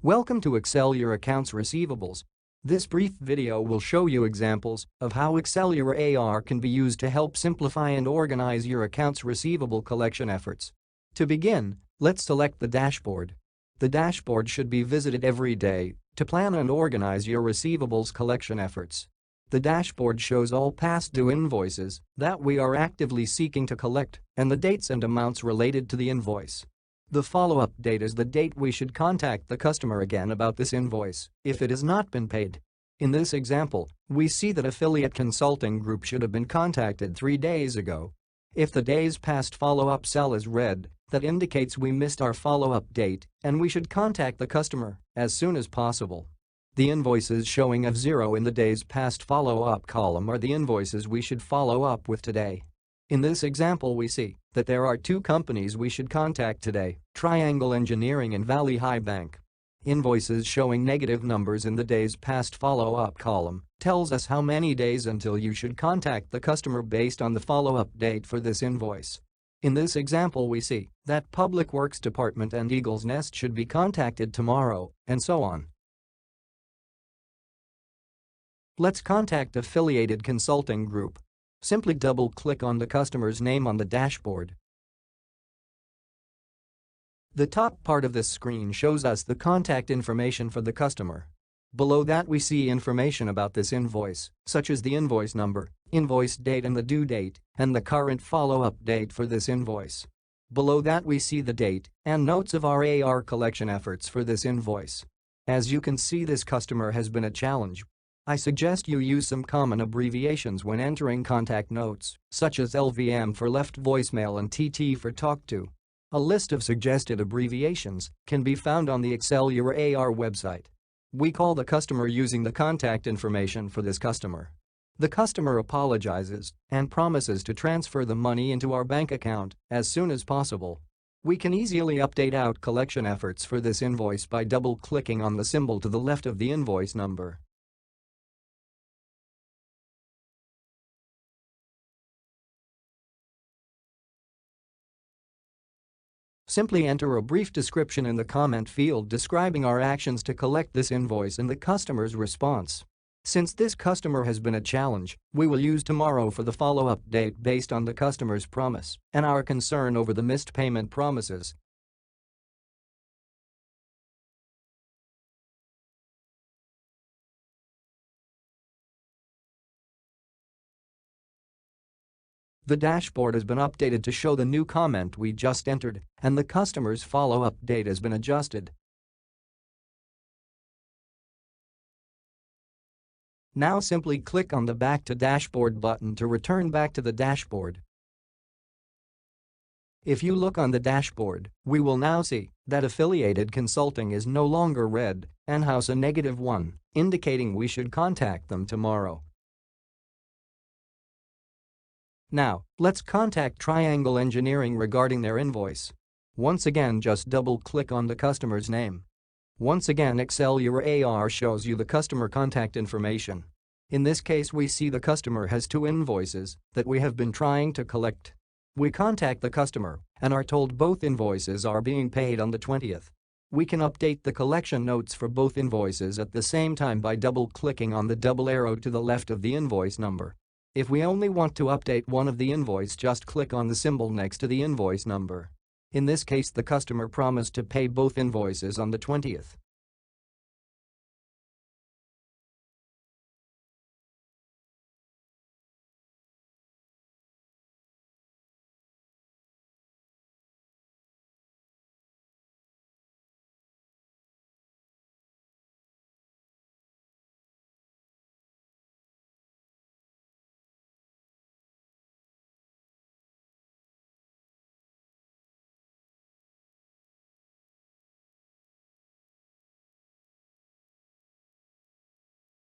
Welcome to Excel Your Accounts Receivables. This brief video will show you examples of how Excel Your AR can be used to help simplify and organize your accounts receivable collection efforts. To begin, let's select the dashboard. The dashboard should be visited every day to plan and organize your receivables collection efforts. The dashboard shows all past due invoices that we are actively seeking to collect and the dates and amounts related to the invoice. The follow-up date is the date we should contact the customer again about this invoice if it has not been paid. In this example, we see that Affiliate Consulting Group should have been contacted 3 days ago. If the days past follow-up cell is red, that indicates we missed our follow-up date and we should contact the customer as soon as possible. The invoices showing of 0 in the days past follow-up column are the invoices we should follow up with today. In this example we see that there are 2 companies we should contact today, Triangle Engineering and Valley High Bank. Invoices showing negative numbers in the days past follow-up column tells us how many days until you should contact the customer based on the follow-up date for this invoice. In this example we see that Public Works Department and Eagle's Nest should be contacted tomorrow, and so on. Let's contact Affiliated Consulting Group. Simply double-click on the customer's name on the dashboard. The top part of this screen shows us the contact information for the customer. Below that we see information about this invoice, such as the invoice number, invoice date and the due date, and the current follow-up date for this invoice. Below that we see the date and notes of our AR collection efforts for this invoice. As you can see, this customer has been a challenge. I suggest you use some common abbreviations when entering contact notes, such as LVM for left voicemail and TT for talk to. A list of suggested abbreviations can be found on the Excel Your AR website. We call the customer using the contact information for this customer. The customer apologizes and promises to transfer the money into our bank account as soon as possible. We can easily update out collection efforts for this invoice by double-clicking on the symbol to the left of the invoice number. Simply enter a brief description in the comment field describing our actions to collect this invoice and the customer's response. Since this customer has been a challenge, we will use tomorrow for the follow-up date based on the customer's promise and our concern over the missed payment promises. The dashboard has been updated to show the new comment we just entered, and the customer's follow-up date has been adjusted. Now simply click on the Back to Dashboard button to return back to the dashboard. If you look on the dashboard, we will now see that Affiliated Consulting is no longer red and has a -1, indicating we should contact them tomorrow. Now, let's contact Triangle Engineering regarding their invoice. Once again, just double-click on the customer's name. Once again, Excel Your AR shows you the customer contact information. In this case, we see the customer has 2 invoices that we have been trying to collect. We contact the customer and are told both invoices are being paid on the 20th. We can update the collection notes for both invoices at the same time by double-clicking on the double arrow to the left of the invoice number. If we only want to update one of the invoice, just click on the symbol next to the invoice number. In this case, the customer promised to pay both invoices on the 20th.